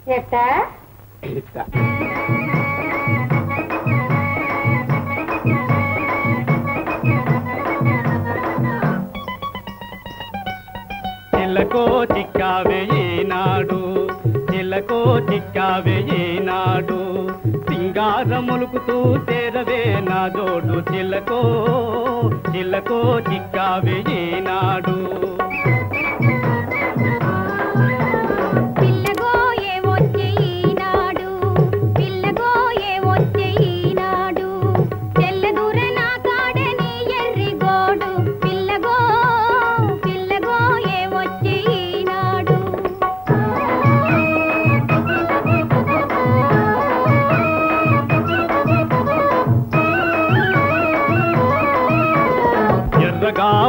ఎట్టా చిలకో చిక్కావే ఈనాడు చిలకో చిక్కావే ఈనాడు సింగారములుకుతూ చేరవే నా జోడు చిలకో చిలకో చిక్కావే ఈనాడు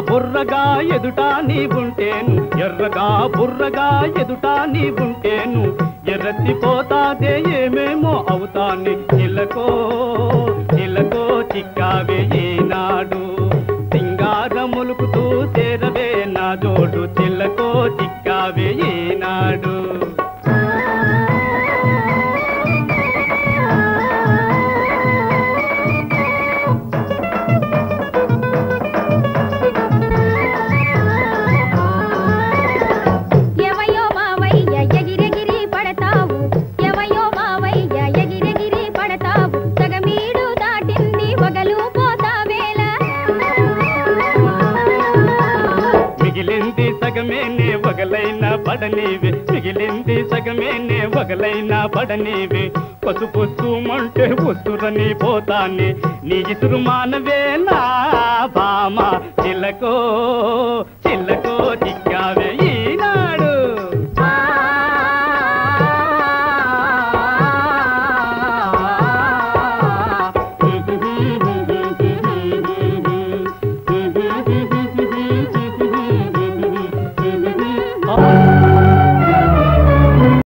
బుర్రగా ఎదుటా నీవుంటేను ఎర్రగా బుర్రగా ఎదుటా నీవుంటేను ఎర్రతిపోతాదే ఏమేమో అవుతాని చిలకో చిలకో చిక్కావే ఈనాడు సింగారములుకుతూ చేరవే నా జోడు చిలకో చిక్కావే ఈనాడు సగమేనే వగలైన పడనీవి మిగిలింది సగమేనే వగలైన పడనీవి పసుపు మంటే ఉసురని పోతాని నీ ఇసురు మానవేనా బామ చిలకో చిలకో చిక్కావే